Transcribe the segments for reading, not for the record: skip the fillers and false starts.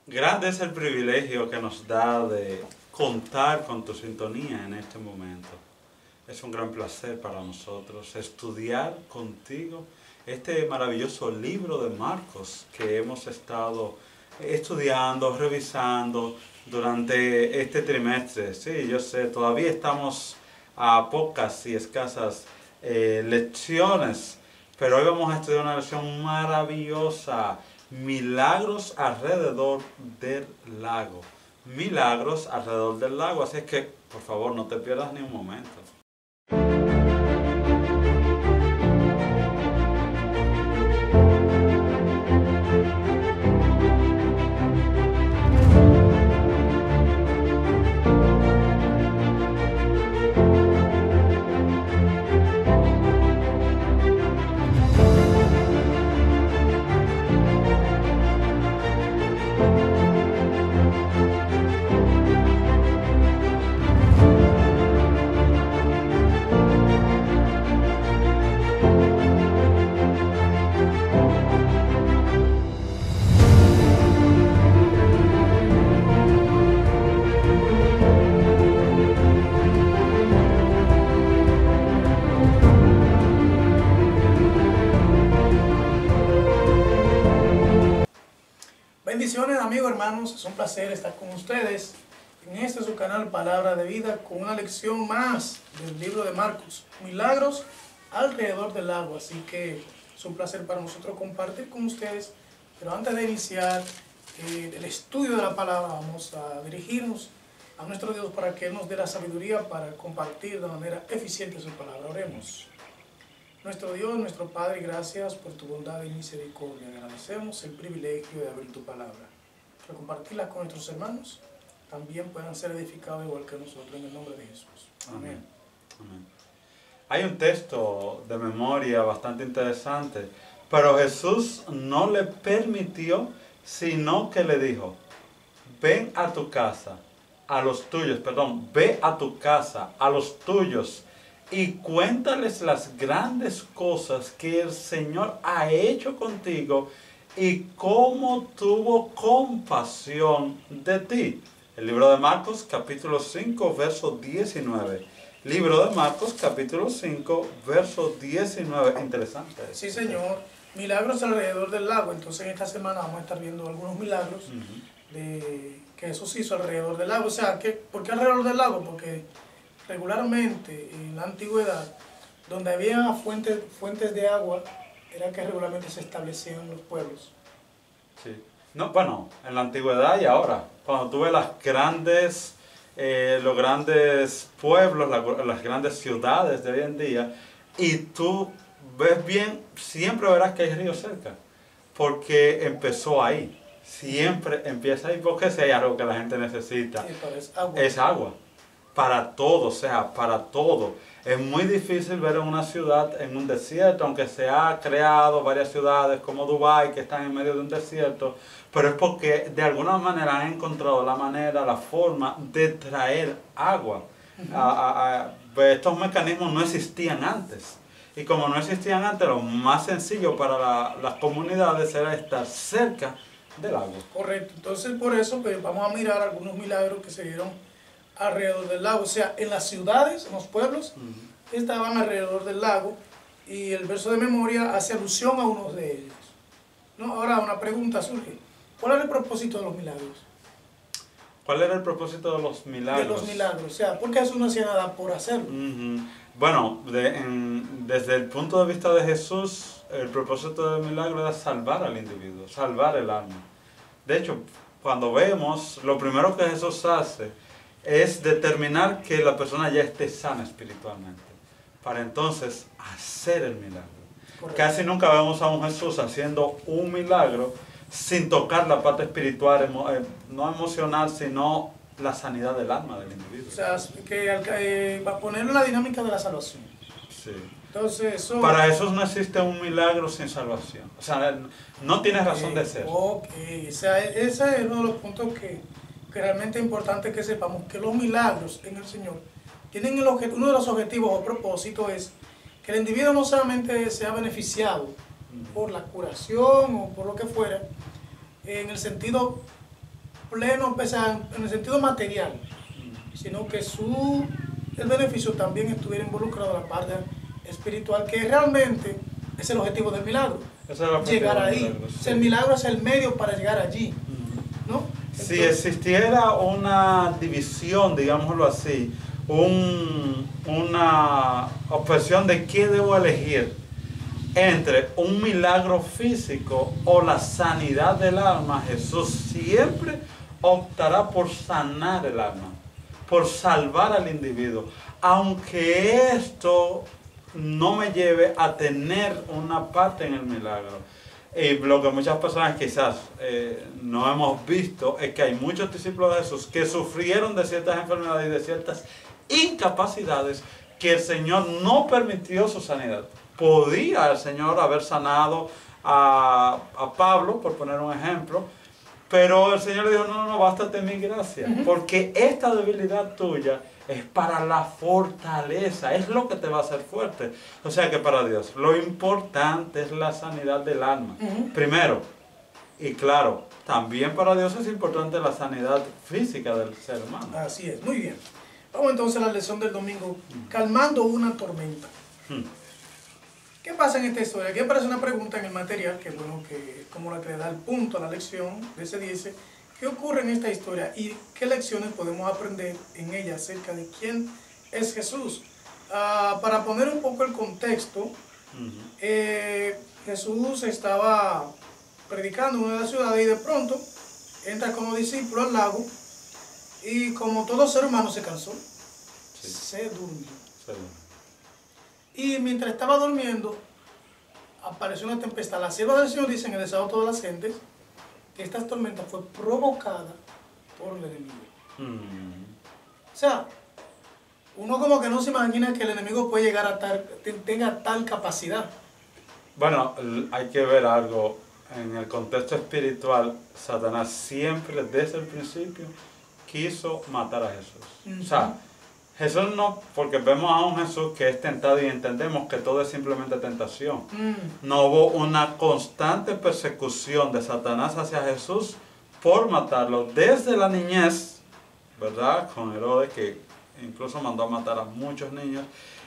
Grande es el privilegio que nos da de contar con tu sintonía en este momento. Es un gran placer para nosotros estudiar contigo este maravilloso libro de Marcos que hemos estado estudiando, revisando durante este trimestre. Sí, yo sé, todavía estamos a pocas y escasas lecciones, pero hoy vamos a estudiar una lección maravillosa. Milagros alrededor del lago. Milagros alrededor del lago. Así es que, por favor, no te pierdas ni un momento. Bendiciones amigos, hermanos, es un placer estar con ustedes en este su canal Palabra de Vida con una lección más del libro de Marcos, Milagros alrededor del lago. Así que es un placer para nosotros compartir con ustedes, pero antes de iniciar el estudio de la palabra vamos a dirigirnos a nuestro Dios para que Él nos dé la sabiduría para compartir de manera eficiente su palabra. Oremos. Nuestro Dios, nuestro Padre, gracias por tu bondad y misericordia. Agradecemos el privilegio de abrir tu palabra, para compartirla con nuestros hermanos, también puedan ser edificados igual que nosotros, en el nombre de Jesús. Amén. Amén. Hay un texto de memoria bastante interesante, pero Jesús no le permitió, sino que le dijo, ven a tu casa, a los tuyos, ve a tu casa, a los tuyos, y cuéntales las grandes cosas que el Señor ha hecho contigo y cómo tuvo compasión de ti. El libro de Marcos, capítulo 5, verso 19. Libro de Marcos, capítulo 5, verso 19. Interesante. Sí, Señor. Milagros alrededor del lago. Entonces, en esta semana vamos a estar viendo algunos milagros que Jesús hizo alrededor del lago. O sea, ¿por qué alrededor del lago? Porque regularmente en la antigüedad, donde había fuentes de agua, era que regularmente se establecían los pueblos. Sí. No, bueno, en la antigüedad y ahora, cuando tú ves los grandes pueblos, las grandes ciudades de hoy en día, y tú ves bien, siempre verás que hay ríos cerca, porque empezó ahí, siempre empieza ahí, porque si hay algo que la gente necesita, es agua. Para todo, o sea, para todo. Es muy difícil ver en una ciudad, en un desierto, aunque se ha creado varias ciudades como Dubái que están en medio de un desierto, pero es porque de alguna manera han encontrado la manera, la forma de traer agua. Estos mecanismos no existían antes. Y como no existían antes, lo más sencillo para las comunidades era estar cerca del agua. Correcto. Entonces, por eso pues, vamos a mirar algunos milagros que se dieron alrededor del lago, o sea, en las ciudades, en los pueblos, estaban alrededor del lago, y el verso de memoria hace alusión a uno de ellos. ¿No? Ahora una pregunta surge, ¿cuál era el propósito de los milagros? ¿Cuál era el propósito de los milagros? De los milagros, o sea, ¿por qué Jesús no hacía nada por hacerlo? Bueno, desde el punto de vista de Jesús, el propósito del milagro era salvar al individuo, salvar el alma. De hecho, cuando vemos, lo primero que Jesús hace es determinar que la persona ya esté sana espiritualmente, para entonces hacer el milagro. Correcto. Casi nunca vemos a un Jesús haciendo un milagro sin tocar la parte espiritual, no emocional, sino la sanidad del alma del individuo. O sea, que va a poner la dinámica de la salvación. Sí. Entonces, eso... Para Jesús no existe un milagro sin salvación. O sea, no tiene razón de ser. Ok, o sea, ese es uno de los puntos que realmente es importante que sepamos, que los milagros en el Señor tienen uno de los objetivos o propósitos es que el individuo no solamente sea beneficiado por la curación o por lo que fuera, en el sentido pleno, o sea, en el sentido material, sino que el beneficio también estuviera involucrado en la parte espiritual, que realmente es el objetivo del milagro. Llegar ahí. Milagro, sí. O sea, el milagro es el medio para llegar allí, ¿no? Entonces, si existiera una división, digámoslo así, una opción de qué debo elegir entre un milagro físico o la sanidad del alma, Jesús siempre optará por sanar el alma, por salvar al individuo, aunque esto no me lleve a tener una parte en el milagro. Y lo que muchas personas quizás no hemos visto es que hay muchos discípulos de Jesús que sufrieron de ciertas enfermedades y de ciertas incapacidades que el Señor no permitió su sanidad. Podía el Señor haber sanado a Pablo, por poner un ejemplo, pero el Señor le dijo, no, bástate mi gracia, porque esta debilidad tuya es para la fortaleza, es lo que te va a hacer fuerte. O sea que para Dios lo importante es la sanidad del alma, primero. Y claro, también para Dios es importante la sanidad física del ser humano. Así es, muy bien. Vamos entonces a la lección del domingo, calmando una tormenta. ¿Qué pasa en esta historia? Aquí aparece una pregunta en el material, que bueno, que como la que le da el punto a la lección, se dice, ¿qué ocurre en esta historia y qué lecciones podemos aprender en ella acerca de quién es Jesús? Para poner un poco el contexto, Jesús estaba predicando en una de las ciudades y de pronto entra como discípulo al lago y como todo ser humano se cansó, se durmió. Y mientras estaba durmiendo, apareció una tempestad. Las siervas del Señor dicen en el desahogo de todas las gentes que esta tormenta fue provocada por el enemigo. O sea, uno como que no se imagina que el enemigo puede llegar a tenga tal capacidad. Bueno, hay que ver algo. En el contexto espiritual, Satanás siempre desde el principio quiso matar a Jesús. O sea, Jesús no, porque vemos a un Jesús que es tentado y entendemos que todo es simplemente tentación. No hubo una constante persecución de Satanás hacia Jesús por matarlo desde la niñez, ¿verdad? Con Herodes, que incluso mandó a matar a muchos niños.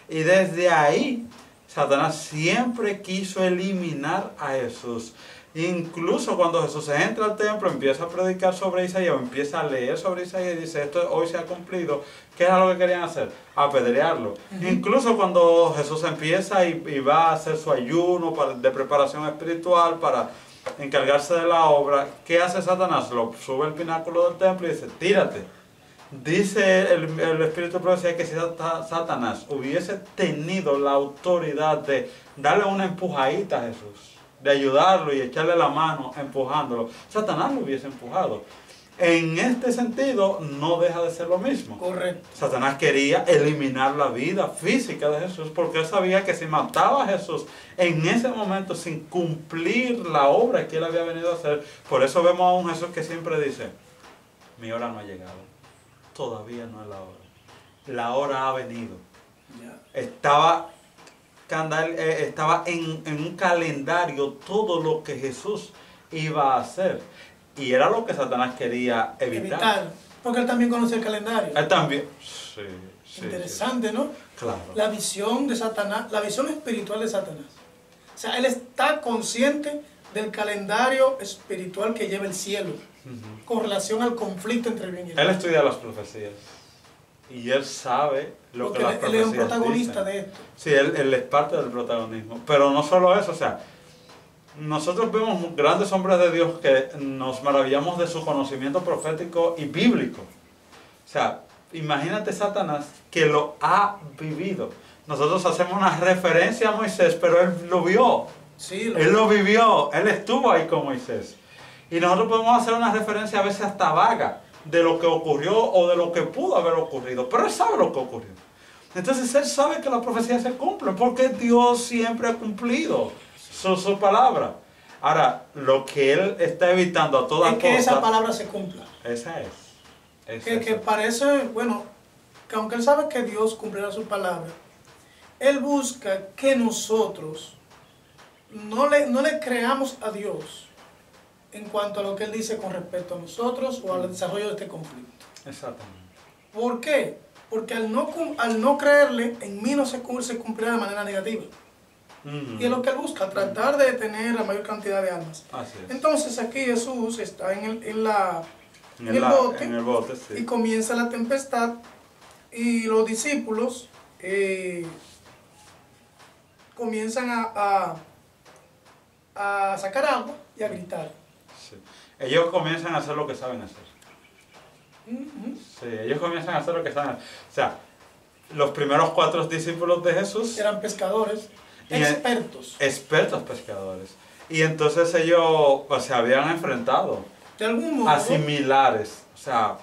Y desde ahí, Satanás siempre quiso eliminar a Jesús. Incluso cuando Jesús entra al templo, empieza a predicar sobre Isaías, o empieza a leer sobre Isaías y dice, esto hoy se ha cumplido. ¿Qué era lo que querían hacer? Apedrearlo. Incluso cuando Jesús empieza y va a hacer su ayuno de preparación espiritual para encargarse de la obra, ¿qué hace Satanás? Lo sube al pináculo del templo y dice, tírate. Dice el Espíritu Profecía que si Satanás hubiese tenido la autoridad de darle una empujadita a Jesús, de ayudarlo y echarle la mano empujándolo, Satanás lo hubiese empujado. En este sentido, no deja de ser lo mismo. Correcto. Satanás quería eliminar la vida física de Jesús porque él sabía que si mataba a Jesús en ese momento sin cumplir la obra que él había venido a hacer, por eso vemos a un Jesús que siempre dice, mi hora no ha llegado, todavía no es la hora, la hora ha venido. Estaba en un calendario todo lo que Jesús iba a hacer. Y era lo que Satanás quería evitar. Porque él también conoce el calendario. Él también. Sí, interesante, ¿no? Claro. La visión de Satanás, la visión espiritual de Satanás. O sea, él está consciente del calendario espiritual que lleva el cielo, con relación al conflicto entre el bien y el mal. Él estudia las profecías. Y él sabe lo que las profecías dicen. Él es un protagonista de esto. Sí, él es parte del protagonismo. Pero no solo eso, o sea, nosotros vemos grandes hombres de Dios que nos maravillamos de su conocimiento profético y bíblico. O sea, imagínate Satanás que lo ha vivido. Nosotros hacemos una referencia a Moisés, pero él lo vio. Sí, él lo vivió, él estuvo ahí con Moisés. Y nosotros podemos hacer una referencia a veces hasta vaga de lo que ocurrió o de lo que pudo haber ocurrido. Pero él sabe lo que ocurrió. Entonces él sabe que las profecías se cumplen porque Dios siempre ha cumplido su palabra. Ahora, lo que él está evitando a toda costa... Es que esa palabra se cumpla. Esa es. Que parece, bueno, que aunque él sabe que Dios cumplirá su palabra, él busca que nosotros no le creamos a Dios en cuanto a lo que él dice con respecto a nosotros o al desarrollo de este conflicto. Exactamente. ¿Por qué? Porque al no creerle, en mí no se cumplirá de manera negativa. Y es lo que él busca, tratar de tener la mayor cantidad de almas. Así es. Entonces aquí Jesús está en el bote, sí. y comienza la tempestad y los discípulos comienzan a sacar agua y a gritar. Sí. Ellos comienzan a hacer lo que saben hacer. Sí, ellos comienzan a hacer lo que saben hacer. O sea, los primeros 4 discípulos de Jesús Eran pescadores, expertos. Expertos pescadores. Y entonces ellos se habían enfrentado De algún modo. a similares. O sea,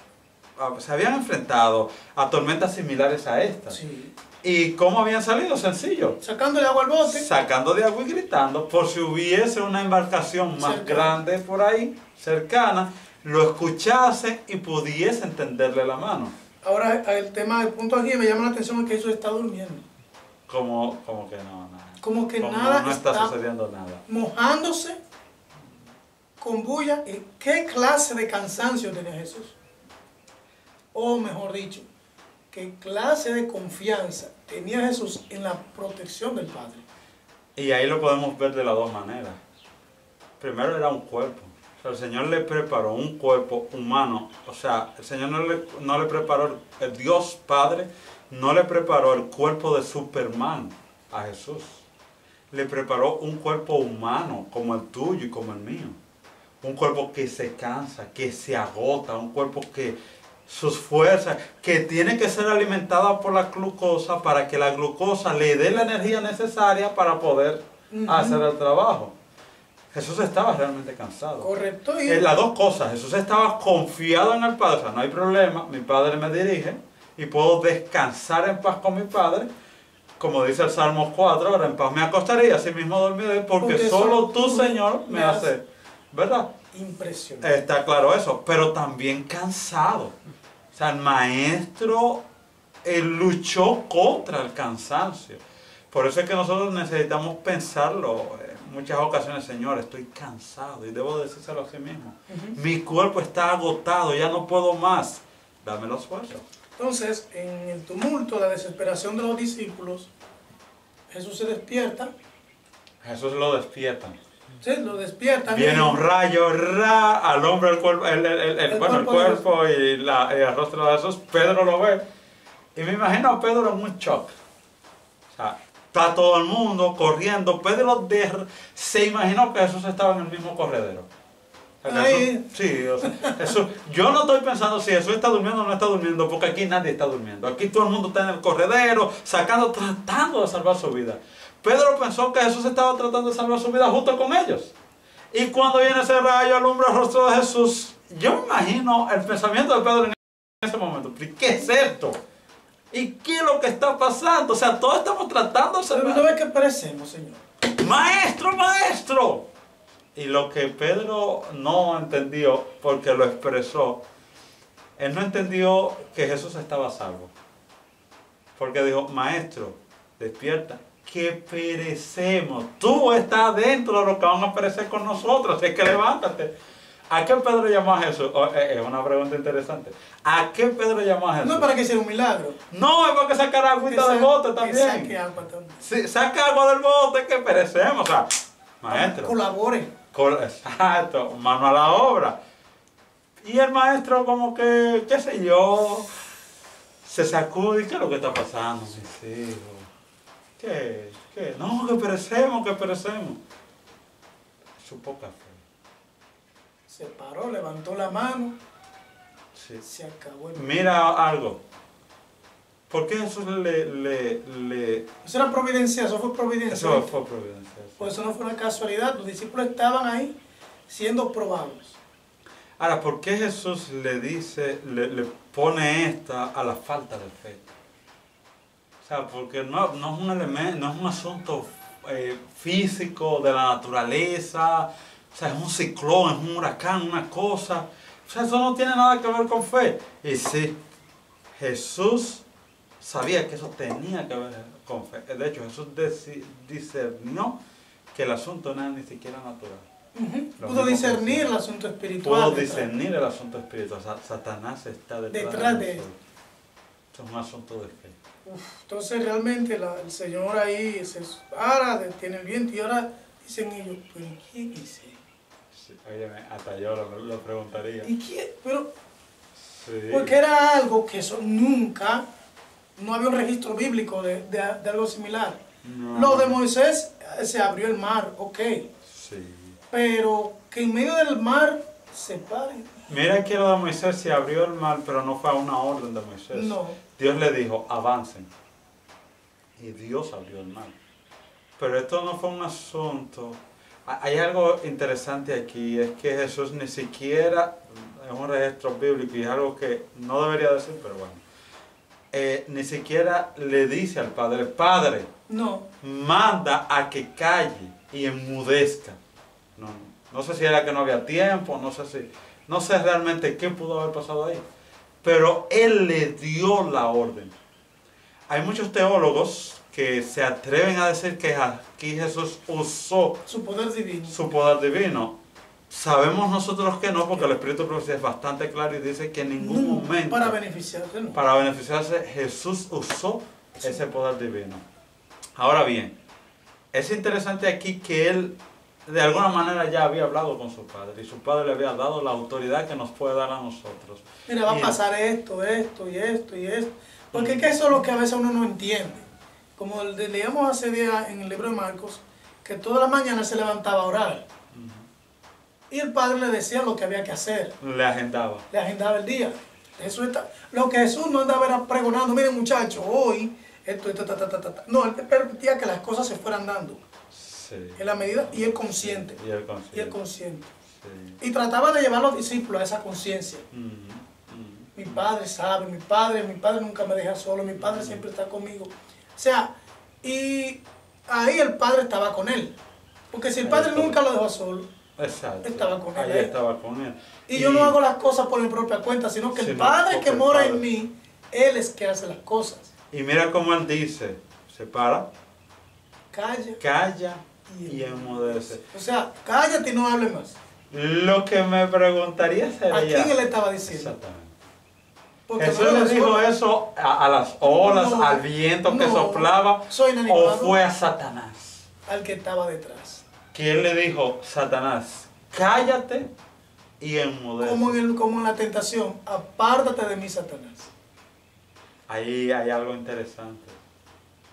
se habían enfrentado a tormentas similares a esta. Sí. ¿Y cómo habían salido? Sencillo. Sacándole agua al bote. Sacando de agua y gritando, por si hubiese una embarcación más Cercana. grande por ahí, cercana, lo escuchase y pudiese tenderle la mano. Ahora el punto aquí me llama la atención es que Jesús está durmiendo. Como que no, nada. Como que Como nada no está sucediendo nada. mojándose con bulla. ¿Qué clase de cansancio tenía Jesús? O mejor dicho, ¿qué clase de confianza tenía Jesús en la protección del Padre? Y ahí lo podemos ver de las dos maneras. Primero era un cuerpo. O sea, el Señor le preparó un cuerpo humano. O sea, el Señor no le preparó, el Dios Padre no le preparó el cuerpo de Superman a Jesús. Le preparó un cuerpo humano como el tuyo y como el mío. Un cuerpo que se cansa, que se agota, un cuerpo que sus fuerzas, que tiene que ser alimentada por la glucosa para que la glucosa le dé la energía necesaria para poder hacer el trabajo. Jesús estaba realmente cansado. Correcto. Las dos cosas, Jesús estaba confiado en el Padre, o sea, no hay problema, mi Padre me dirige y puedo descansar en paz con mi Padre. Como dice el Salmo 4, ahora en paz me acostaré y así mismo dormiré, porque solo tú, Señor, me haces, ¿verdad? Impresionante. Está claro eso, pero también cansado. O sea, el maestro luchó contra el cansancio. Por eso es que nosotros necesitamos pensarlo en muchas ocasiones, Señor, estoy cansado y debo decírselo a sí mismo. Mi cuerpo está agotado, ya no puedo más. Dame los fuerzas. Entonces, en el tumulto, la desesperación de los discípulos, Jesús se despierta. Jesús lo despierta. Sí, lo despierta. Viene un rayo, al hombre, el cuerpo, el cuerpo y el rostro de Jesús. Pedro lo ve. Y me imagino a Pedro en un shock. O sea, está todo el mundo corriendo. Pedro se imaginó que Jesús estaba en el mismo corredero. O sea, sí, o sea, yo no estoy pensando si Jesús está durmiendo o no está durmiendo, porque aquí nadie está durmiendo. Aquí todo el mundo está en el corredero, tratando de salvar su vida. Pedro pensó que Jesús estaba tratando de salvar su vida justo con ellos. Y cuando viene ese rayo, alumbra el rostro de Jesús. Yo me imagino el pensamiento de Pedro en ese momento. ¿Qué es esto? ¿Y qué es lo que está pasando? O sea, todos estamos tratando de salvar. ¿No ves que perecemos, Señor? ¡Maestro, maestro! Y lo que Pedro no entendió, porque lo expresó, él no entendió que Jesús estaba a salvo. Porque dijo, maestro, despierta, que perecemos. Tú estás dentro de lo que van a perecer con nosotros, así que levántate. ¿A qué Pedro llamó a Jesús? Es una pregunta interesante. ¿A qué Pedro llamó a Jesús? No es para que sea un milagro. No, es para que sacar agüita del bote también. Saque agua también. Sí, saca agua del bote que perecemos. O sea, maestro. Colabore. Exacto, mano a la obra. Y el maestro como que, qué sé yo, se sacude. ¿Qué es lo que está pasando, mis hijos? ¿Qué? No, que perecemos, que perecemos. Su poca fe. Se paró, levantó la mano. Sí. Se acabó el... Mira algo. ¿Por qué Jesús Eso era providencia, eso fue providencia. Eso fue providencia. Por eso no fue una casualidad, los discípulos estaban ahí siendo probados. Ahora, ¿por qué Jesús le pone esta a la falta de fe? O sea, porque no es un elemento, no es un asunto físico de la naturaleza, o sea, es un ciclón, es un huracán, una cosa. O sea, eso no tiene nada que ver con fe. Y sí, Jesús sabía que eso tenía que ver con fe. De hecho, Jesús discernió que el asunto no era ni siquiera natural. Lo Pudo mismo discernir que el asunto espiritual. pudo detrás. discernir el asunto espiritual. Satanás está Detrás de él. nosotros. Esto es un asunto de fe. Entonces realmente el Señor ahí se para, detiene el viento y ahora dicen ellos, ¿pero quién es él? Sí, óyeme, hasta yo lo preguntaría. ¿Y quién? Pero, Sí. porque era algo que eso nunca, no había un registro bíblico de algo similar. No. Lo de Moisés, se abrió el mar, ok, Sí. pero que en medio del mar se paren. Mira que lo de Moisés se abrió el mar, pero no fue a una orden de Moisés. No. Dios le dijo, avancen. Y Dios abrió el mar. Pero esto no fue un asunto. Hay algo interesante aquí, es que Jesús ni siquiera, es un registro bíblico y es algo que no debería decir, pero bueno, ni siquiera le dice al Padre, Padre, No, manda a que calle y enmudezca. No sé si era que no había tiempo, no sé realmente qué pudo haber pasado ahí. Pero Él le dio la orden. Hay muchos teólogos que se atreven a decir que aquí Jesús usó su poder divino. su poder divino. Sabemos nosotros que no, porque el Espíritu de Profecía es bastante claro y dice que en ningún momento, Para beneficiarse, no. para beneficiarse, Jesús usó ese poder divino. Ahora bien, es interesante aquí que Él de alguna manera ya había hablado con su Padre y su Padre le había dado la autoridad que nos puede dar a nosotros. Mira, va a pasar esto y esto y esto. Porque es que eso es lo que a veces uno no entiende. Como leíamos hace días en el libro de Marcos, que toda la mañana se levantaba a orar. Y el Padre le decía lo que había que hacer. Le agendaba. Le agendaba el día. Lo que Jesús no andaba era pregonando, miren muchachos, hoy, esto, No, él permitía que las cosas se fueran dando. Sí. En la medida, y él consciente. Y el consciente. Y él consciente. Sí. Y trataba de llevar a los discípulos a esa conciencia. Mi padre sabe, mi padre nunca me deja solo, mi padre siempre está conmigo. O sea, y ahí el padre estaba con él. Porque si el padre nunca lo dejó solo, Exacto. estaba con él. Ahí estaba con él. Y yo no hago las cosas por mi propia cuenta, sino que el Padre que mora en mí, Él es que hace las cosas. Y mira cómo Él dice, se para, calla y enmudece. O sea, cállate y no hable más. Lo que me preguntaría sería... ¿A quién Él estaba diciendo? Exactamente. Porque Jesús le dijo eso a las olas, No, al viento que no, soplaba, soy o inanimado. fue a Satanás. Al que estaba detrás. Que Él le dijo, Satanás, cállate y enmudece. Como en la tentación, apártate de mí, Satanás. Ahí hay algo interesante.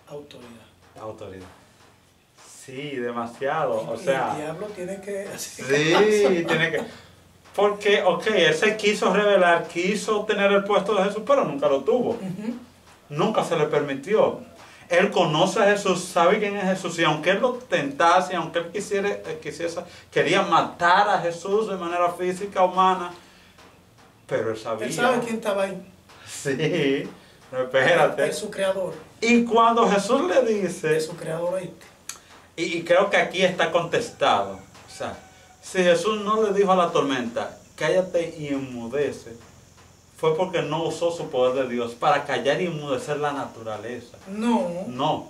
Autoridad. Sí, demasiado. O Y sea, el diablo tiene que... sí, tiene que... Porque, ok, él se quiso revelar, quiso tener el puesto de Jesús, pero nunca lo tuvo. Nunca se le permitió. Él conoce a Jesús, sabe quién es Jesús, y aunque él lo tentase, aunque él quería matar a Jesús de manera física, humana, pero él sabía. Él sabe quién estaba ahí. Sí, no, espérate. Es su creador. Y cuando Jesús le dice, Es su creador ahí. y creo que aquí está contestado, o sea, si Jesús no le dijo a la tormenta, cállate y enmudece, fue porque no usó su poder de Dios para callar y enmudecer la naturaleza. No.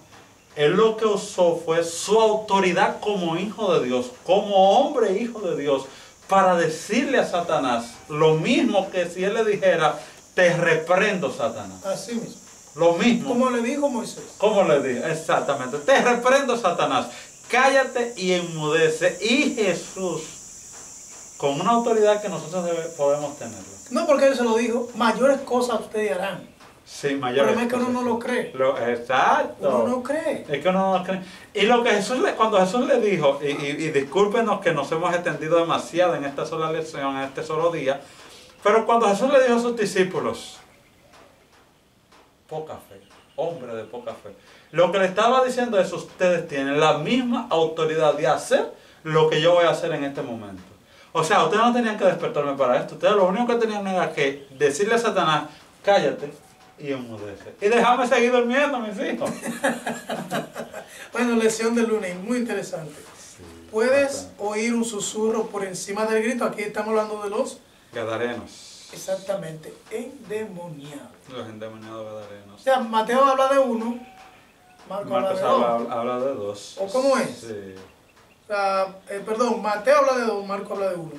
Él lo que usó fue su autoridad como hijo de Dios, como hombre hijo de Dios, para decirle a Satanás lo mismo que si él le dijera, te reprendo, Satanás. Así mismo. Lo mismo. Como le dijo Moisés. ¿Cómo le dijo? Exactamente. Te reprendo, Satanás. Cállate y enmudece. Y Jesús, con una autoridad que nosotros podemos tenerla. No porque él se lo dijo, mayores cosas ustedes harán. Sí, mayores Pero es que uno cosas. no lo cree. Exacto. Uno no cree. Es que uno no lo cree. Y lo que cuando Jesús le dijo, y discúlpenos que nos hemos extendido demasiado en esta sola lección, en este solo día, pero cuando Jesús le dijo a sus discípulos, poca fe, hombre de poca fe, lo que le estaba diciendo es, ustedes tienen la misma autoridad de hacer lo que yo voy a hacer en este momento. O sea, ustedes no tenían que despertarme para esto, ustedes lo único que tenían era que decirle a Satanás, cállate y enmudece. Y déjame seguir durmiendo, mis hijos. Bueno, lección del lunes, muy interesante. Sí, Puedes bastante. oír un susurro por encima del grito. Aquí estamos hablando de los, Gadarenos. exactamente, endemoniados. Los endemoniados O gadarenos. sea, Mateo habla de uno, Marcos habla Marcos de dos. habla de dos. ¿O cómo es? Sí. Perdón, Mateo habla de dos, Marcos habla de uno.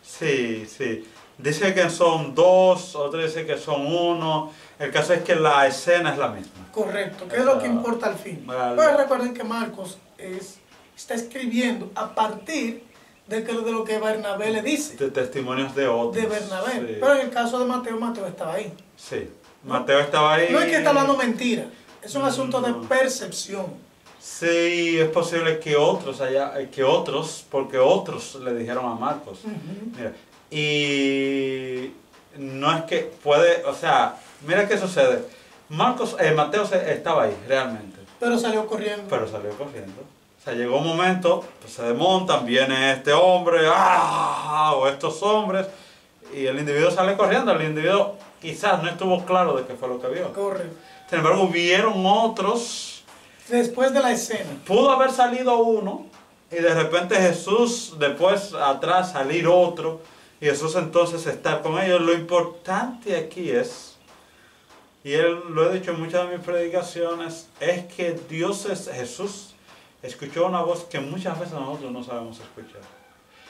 Sí, sí. Dice que son dos, otro dice que son uno. El caso es que la escena es la misma. Correcto, ¿qué es lo que importa al fin? Vale. Pues recuerden que Marcos está escribiendo a partir de lo que Bernabé le dice. De testimonios de otros. De Bernabé. Sí. Pero en el caso de Mateo, Mateo estaba ahí. Sí. Mateo estaba ahí. No es que está hablando mentira, es un asunto de percepción. Sí, es posible que otros, porque otros le dijeron a Marcos. Mira, y no es que puede, o sea, mira qué sucede. Mateo estaba ahí, realmente. Pero salió corriendo. O sea, llegó un momento, pues se desmontan, viene este hombre, o estos hombres, y el individuo sale corriendo. El individuo quizás no estuvo claro de qué fue lo que vio. Correcto. Sin embargo, vieron otros. Después de la escena. Pudo haber salido uno, y de repente Jesús, después atrás salir otro, y Jesús entonces estar con ellos. Lo importante aquí es, y lo he dicho en muchas de mis predicaciones, es que Jesús escuchó una voz que muchas veces nosotros no sabemos escuchar.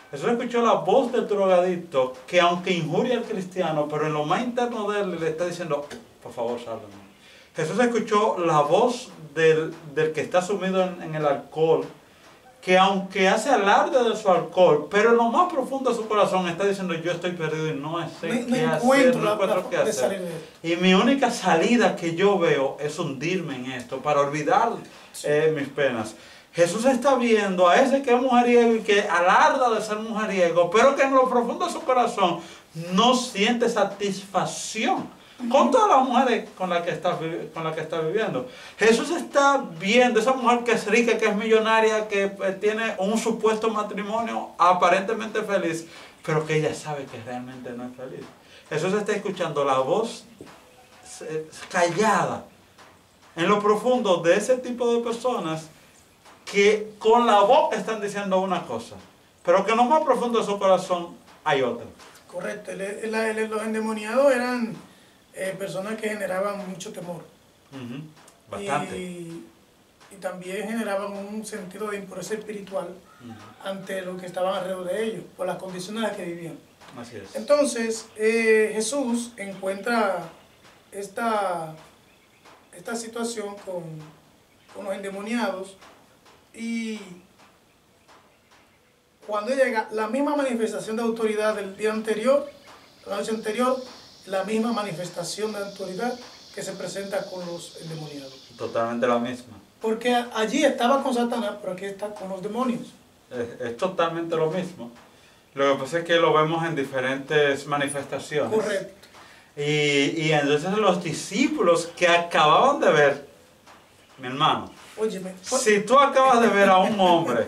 Jesús escuchó la voz del drogadicto que, aunque injuria al cristiano, pero en lo más interno de él le está diciendo: por favor, sálvame. Jesús escuchó la voz del que está sumido en el alcohol, que aunque hace alarde de su alcohol, pero en lo más profundo de su corazón está diciendo: yo estoy perdido y no sé qué hacer, no encuentro qué hacer. Y mi única salida que yo veo es hundirme en esto para olvidar mis penas. Jesús está viendo a ese que es mujeriego y que alarda de ser mujeriego, pero que en lo profundo de su corazón no siente satisfacción con todas las mujeres con las que está viviendo. Jesús está viendo esa mujer que es rica, que es millonaria, que tiene un supuesto matrimonio aparentemente feliz, pero que ella sabe que realmente no es feliz. Jesús está escuchando la voz callada en lo profundo de ese tipo de personas que con la boca están diciendo una cosa, pero que en lo más profundo de su corazón hay otra. Correcto. Los endemoniados eran personas que generaban mucho temor. Bastante. Y también generaban un sentido de impureza espiritual ante lo que estaban alrededor de ellos, por las condiciones en las que vivían. Así es. Entonces, Jesús encuentra esta situación con los endemoniados, y cuando llega la misma manifestación de autoridad del día anterior, la noche anterior, la misma manifestación de autoridad que se presenta con los endemoniados. Totalmente la misma. Porque allí estaba con Satanás, pero aquí está con los demonios. Es totalmente lo mismo. Lo que pasa es que lo vemos en diferentes manifestaciones. Correcto. Y entonces los discípulos que acababan de ver, mi hermano, óyeme, si tú acabas de ver a un hombre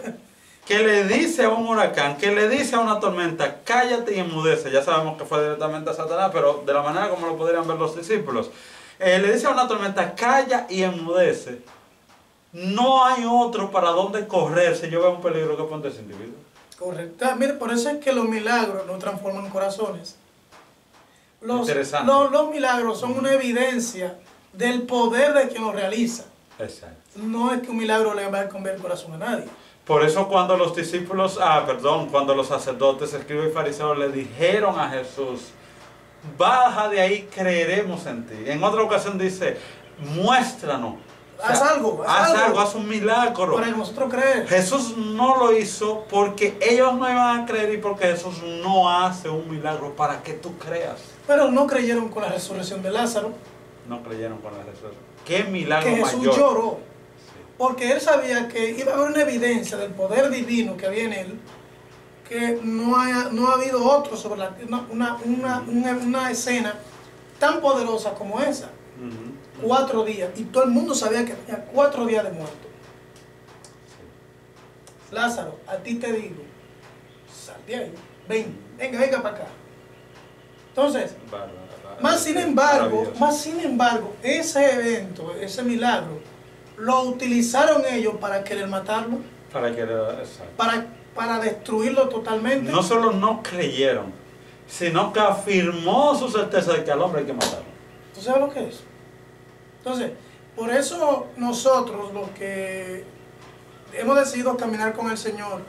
que le dice a un huracán, que le dice a una tormenta: cállate y enmudece, ya sabemos que fue directamente a Satanás, pero de la manera como lo podrían ver los discípulos, le dice a una tormenta: calla y enmudece, no hay otro para dónde correr si yo veo un peligro que ponte ese individuo. Correcto. Mire, por eso es que los milagros no transforman corazones. Los milagros son una evidencia del poder de quien los realiza. Exacto. No es que un milagro le va a cambiar el corazón a nadie. Por eso cuando los discípulos, cuando los sacerdotes, escribas y fariseos le dijeron a Jesús: baja de ahí, creeremos en ti. En otra ocasión dice: muéstranos. Haz algo, haz un milagro. Para nosotros creer. Jesús no lo hizo porque ellos no iban a creer y porque Jesús no hace un milagro para que tú creas. Pero no creyeron con la resurrección de Lázaro. No creyeron con la resurrección. ¿Qué milagro que Jesús mayor? Lloró. Porque él sabía que iba a haber una evidencia del poder divino que había en él, que no ha habido otro sobre una escena tan poderosa como esa. 4 días, y todo el mundo sabía que tenía 4 días de muerto. Lázaro, a ti te digo, sal de ahí, venga para acá. Entonces, más sin embargo, ese evento, ese milagro, lo utilizaron ellos para querer matarlo, para destruirlo totalmente. No solo no creyeron, sino que afirmó su certeza de que al hombre hay que matarlo. ¿Tú sabes lo que es? Entonces, por eso nosotros, los que hemos decidido caminar con el Señor,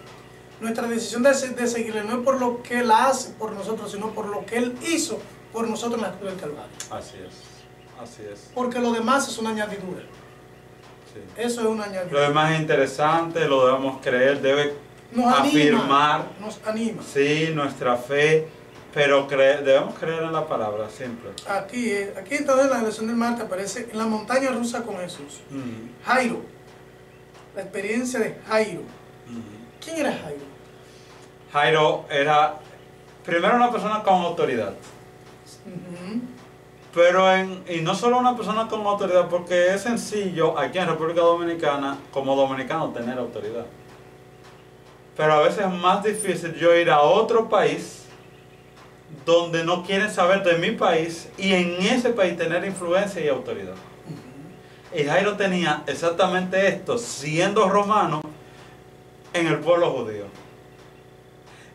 nuestra decisión de seguirle no es por lo que Él hace por nosotros, sino por lo que Él hizo por nosotros en la cruz del Calvario. Así es, así es. Porque lo demás es una añadidura. Sí. Eso es una añadidura. Lo demás es interesante, lo debemos creer, debe Nos afirmar, anima, nos anima. sí, nuestra fe, pero debemos creer en la palabra, siempre. Aquí entonces la lección del martes aparece en la montaña rusa con Jesús. Jairo, la experiencia de Jairo. ¿Quién era Jairo? Jairo era primero una persona con autoridad. Pero y no solo una persona con autoridad, porque es sencillo aquí en República Dominicana, como dominicano, tener autoridad. Pero a veces es más difícil yo ir a otro país donde no quieren saber de mi país y en ese país tener influencia y autoridad. Y Jairo tenía exactamente esto, siendo romano, en el pueblo judío.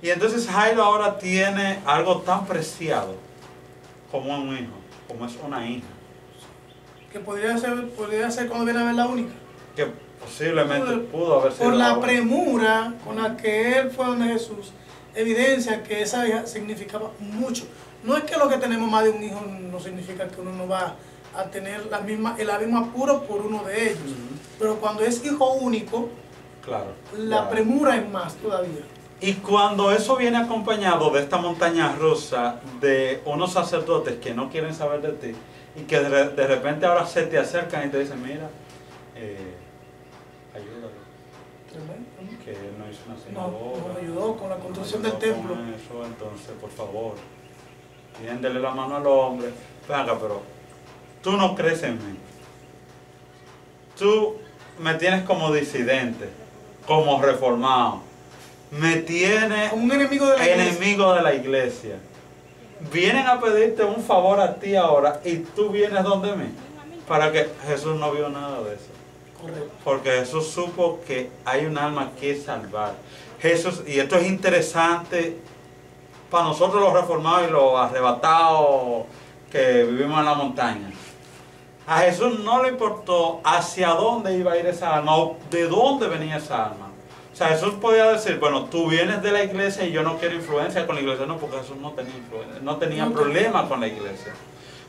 Y entonces Jairo ahora tiene algo tan preciado como un hijo, como es una hija. Que podría ser cuando viene a ver la única. Que posiblemente pudo haber sido. Por la premura con la que él fue donde Jesús, evidencia que esa hija significaba mucho. No es que lo que tenemos más de un hijo no significa que uno no va a tener el mismo apuro por uno de ellos. Pero cuando es hijo único, claro, la premura es más todavía. Y cuando eso viene acompañado de esta montaña rusa de unos sacerdotes que no quieren saber de ti y que de repente ahora se te acercan y te dicen, mira, ayúdalo, que él no hizo una sinagoga, no ayudó con la construcción del templo. Eso, entonces, por favor, tiéndele la mano al hombre. Venga, pero tú no crees en mí. Tú me tienes como disidente, como reformado. Me tienes como un enemigo de la iglesia. Vienen a pedirte un favor a ti ahora y tú vienes donde mí. Para que Jesús no vio nada de eso. Correcto. Porque Jesús supo que hay un alma que salvar. Jesús, y esto es interesante para nosotros los reformados y los arrebatados que vivimos en la montaña. A Jesús no le importó hacia dónde iba a ir esa alma o de dónde venía esa alma. O sea, Jesús podía decir, bueno, tú vienes de la iglesia y yo no quiero influencia con la iglesia. No, porque Jesús no tenía influencia, no tenía problema con la iglesia.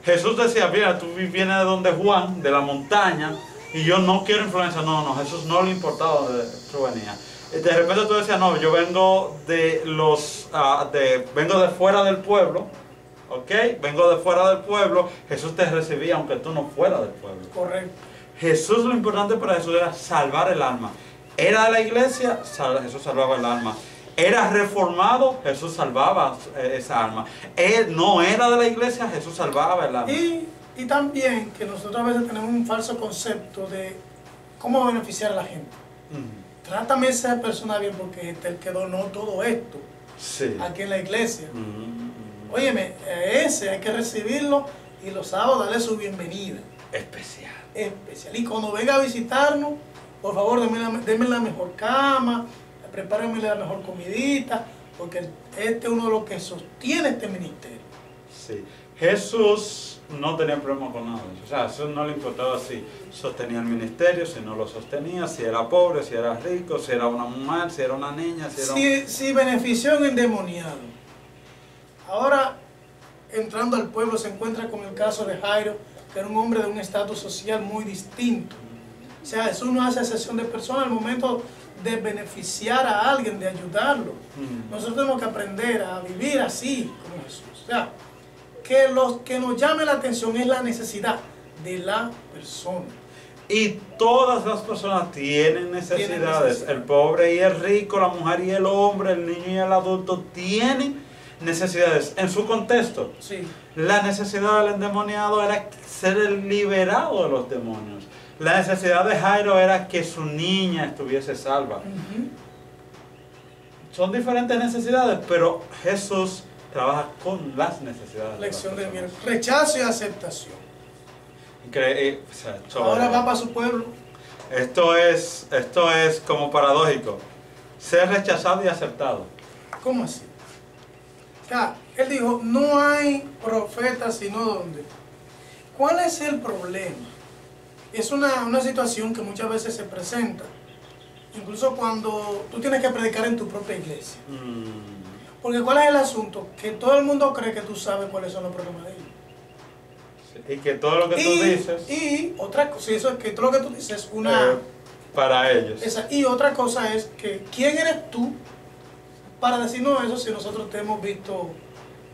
Jesús decía, mira, tú vienes de donde Juan, de la montaña, y yo no quiero influencia. No, Jesús no le importaba de dónde tú venías. De repente tú decías, no, yo vengo vengo de fuera del pueblo, ¿ok? Vengo de fuera del pueblo. Jesús te recibía aunque tú no fueras del pueblo. Correcto. Jesús, lo importante para Jesús era salvar el alma. Era de la iglesia, Jesús salvaba el alma. Era reformado, Jesús salvaba esa alma. Él no era de la iglesia, Jesús salvaba el alma. Y también que nosotros a veces tenemos un falso concepto de cómo beneficiar a la gente. Trátame a esa persona bien porque es el que donó todo esto aquí en la iglesia. Óyeme, ese hay que recibirlo y los sábados darle su bienvenida. Especial. Y cuando venga a visitarnos, por favor, denme la mejor cama, prepárenme la mejor comidita, porque este es uno de los que sostiene este ministerio. Sí. Jesús no tenía problema con nada. O sea, a Jesús no le importaba si sostenía el ministerio, si no lo sostenía, si era pobre, si era rico, si era una mujer, si era una niña, si benefició en endemoniado. Ahora, entrando al pueblo, se encuentra con el caso de Jairo, que era un hombre de un estatus social muy distinto. O sea, Jesús no hace excepción de personas al momento de beneficiar a alguien, de ayudarlo. Nosotros tenemos que aprender a vivir así como Jesús. O sea, que lo que nos llame la atención es la necesidad de la persona. Y todas las personas tienen necesidades. El pobre y el rico, la mujer y el hombre, el niño y el adulto tienen necesidades. En su contexto, la necesidad del endemoniado era ser el liberado de los demonios. La necesidad de Jairo era que su niña estuviese salva. Son diferentes necesidades, pero Jesús trabaja con las necesidades. Lección de miércoles. Rechazo y aceptación. Ahora va para su pueblo. Esto es como paradójico. Ser rechazado y aceptado. ¿Cómo así? O sea, él dijo, no hay profeta sino donde. ¿Cuál es el problema? Es una situación que muchas veces se presenta. Incluso cuando tú tienes que predicar en tu propia iglesia. Mm, Porque ¿cuál es el asunto? Que todo el mundo cree que tú sabes cuáles son los problemas de ellos. sí, y que todo lo que tú dices Y otra cosa, eso es que todo lo que tú dices es una... para ellos. y otra cosa es que ¿quién eres tú para decirnos eso si nosotros te hemos visto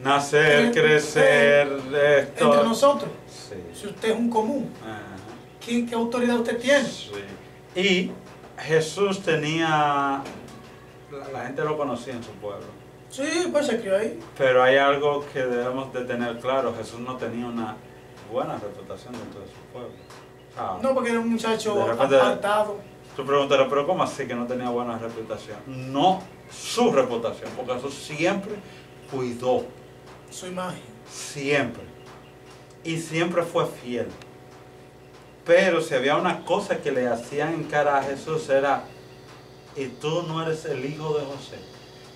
Nacer, crecer, esto. entre nosotros? Sí. Si usted es un común, Ajá. ¿qué autoridad usted tiene? Sí. Y Jesús tenía, la gente lo conocía en su pueblo, Sí, pues se crió ahí. pero hay algo que debemos de tener claro: Jesús no tenía una buena reputación dentro de su pueblo. No, porque era un muchacho De repente- apartado. Tú preguntarás, pero ¿cómo así que no tenía buena reputación? No su reputación, porque Jesús siempre cuidó, Su imagen. siempre, y siempre fue fiel. Pero si había una cosa que le hacían en cara a Jesús era: y tú no eres el hijo de José.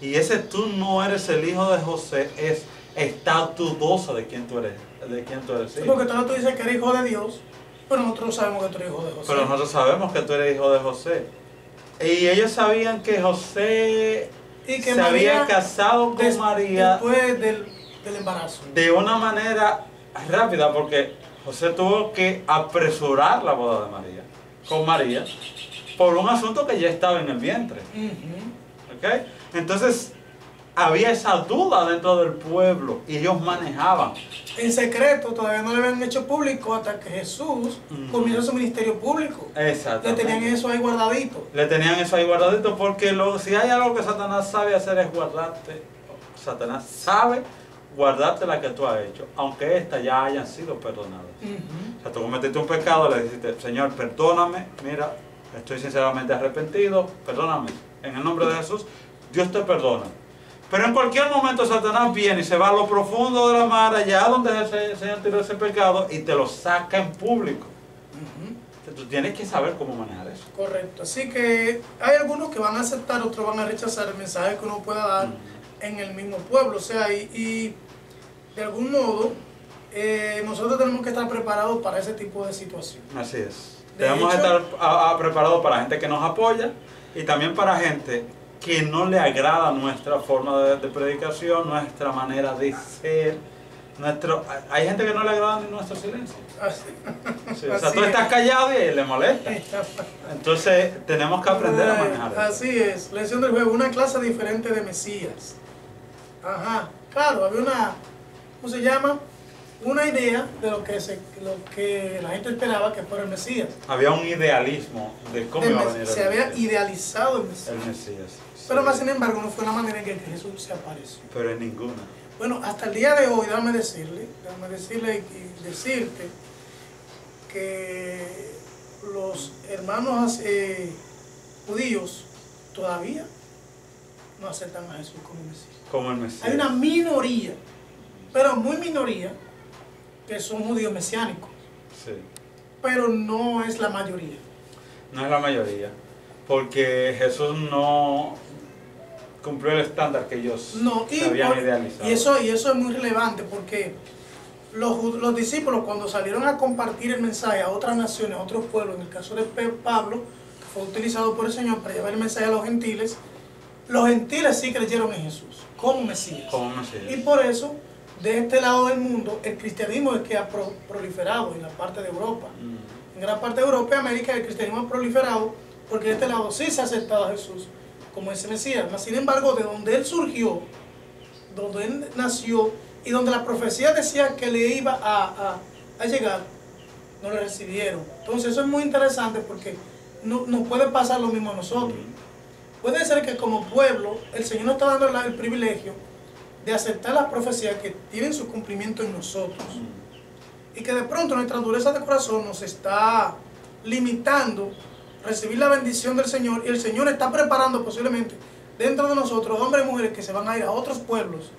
Y ese tú no eres el hijo de José está dudosa de quién tú eres, Sí, hijo. porque tú dices que eres hijo de Dios, pero nosotros sabemos que tú eres hijo de José. Pero nosotros sabemos que tú eres hijo de José. Y ellos sabían que José Y que se María, había casado con María después del embarazo. de una manera rápida, porque José tuvo que apresurar la boda de María, con María, por un asunto que ya estaba en el vientre. Ujú. ¿Ok? Entonces, había esa duda dentro del pueblo y ellos manejaban. En secreto, todavía no le habían hecho público hasta que Jesús comienza su ministerio público. Le Exactamente. tenían eso ahí guardadito. Le tenían eso ahí guardadito porque si hay algo que Satanás sabe hacer es guardarte. Satanás sabe guardarte la que tú has hecho, aunque éstas ya hayan sido perdonadas. Ujú. O sea, tú cometiste un pecado, le dijiste: Señor, perdóname, mira, estoy sinceramente arrepentido, perdóname. En el nombre de Jesús, Dios te perdona. Pero en cualquier momento Satanás viene y se va a lo profundo de la mar, allá donde el Señor tiró ese pecado, y te lo saca en público. Ujú. Entonces, tú tienes que saber cómo manejar eso. Correcto. Así que hay algunos que van a aceptar, otros van a rechazar el mensaje que uno pueda dar en el mismo pueblo. O sea, y de algún modo nosotros tenemos que estar preparados para ese tipo de situación. Así es. De Debemos hecho- estar preparados para gente que nos apoya y también para gente que no le agrada nuestra forma de predicación, nuestra manera de ser. Hay gente que no le agrada ni nuestro silencio. Así, Sí, o sea, así tú estás es. callado y le molesta. Entonces tenemos que aprender a manejar eso. Así es. Lección del juego, una clase diferente de Mesías. Ajá. Claro, había una, ¿cómo se llama? Una idea de lo que la gente esperaba que fuera el Mesías. Había un idealismo de cómo iba a venir Se el había Mesías. idealizado el Mesías. El Mesías. Pero Sí. más sin embargo no fue la manera en que Jesús se apareció. Pero en ninguna. Bueno, hasta el día de hoy, déjame decirle y decirte que los hermanos judíos todavía no aceptan a Jesús como Mesías. Como el Mesías. Hay una minoría, pero muy minoría, que son judíos mesiánicos, Sí. pero no es la mayoría. No es la mayoría. Porque Jesús no cumplió el estándar que ellos No, se habían idealizado. y eso es muy relevante porque los discípulos cuando salieron a compartir el mensaje a otras naciones, a otros pueblos, en el caso de Pablo, que fue utilizado por el Señor para llevar el mensaje a los gentiles sí creyeron en Jesús como Mesías. Como Mesías. Y por eso, de este lado del mundo, el cristianismo es que ha proliferado en la parte de Europa. En gran parte de Europa y América el cristianismo ha proliferado porque de este lado sí se ha aceptado a Jesús como ese Mesías. Mas, sin embargo, de donde él surgió, donde él nació y donde la profecía decía que le iba a llegar, no le recibieron. Entonces eso es muy interesante porque no puede pasar lo mismo a nosotros. Puede ser que como pueblo el Señor nos está dando el privilegio de aceptar las profecías que tienen su cumplimiento en nosotros. Y que de pronto nuestra dureza de corazón nos está limitando recibir la bendición del Señor, y el Señor está preparando posiblemente dentro de nosotros hombres y mujeres que se van a ir a otros pueblos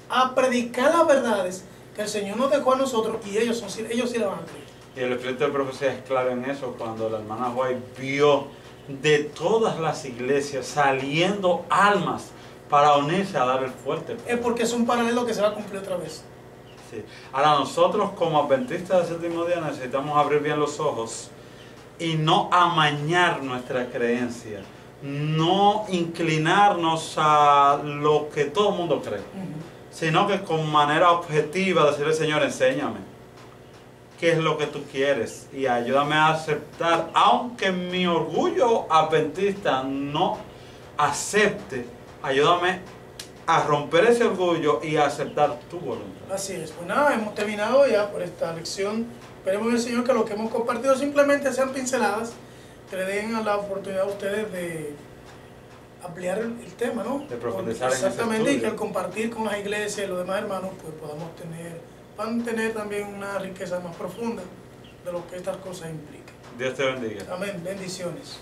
a predicar las verdades que el Señor nos dejó a nosotros, y ellos sí la van a creer. Y el espíritu de profecía es claro en eso, cuando la hermana White vio de todas las iglesias saliendo almas para unirse a dar el fuerte. Es porque es un paralelo que se va a cumplir otra vez. Sí. Ahora nosotros como adventistas del séptimo día necesitamos abrir bien los ojos y no amañar nuestra creencia no inclinarnos a lo que todo el mundo cree, sino que con manera objetiva decirle, Señor, enséñame qué es lo que tú quieres y ayúdame a aceptar, aunque mi orgullo adventista no acepte, ayúdame a romper ese orgullo y a aceptar tu voluntad. Así es. Pues nada, hemos terminado ya por esta lección. Esperemos en el Señor que lo que hemos compartido simplemente sean pinceladas que le den la oportunidad a ustedes de ampliar el tema, ¿no? De profundizar en ese exactamente, y que estudio. al compartir con las iglesias y los demás hermanos, pues van a tener también una riqueza más profunda de lo que estas cosas implican. Dios te bendiga. Amén. Bendiciones.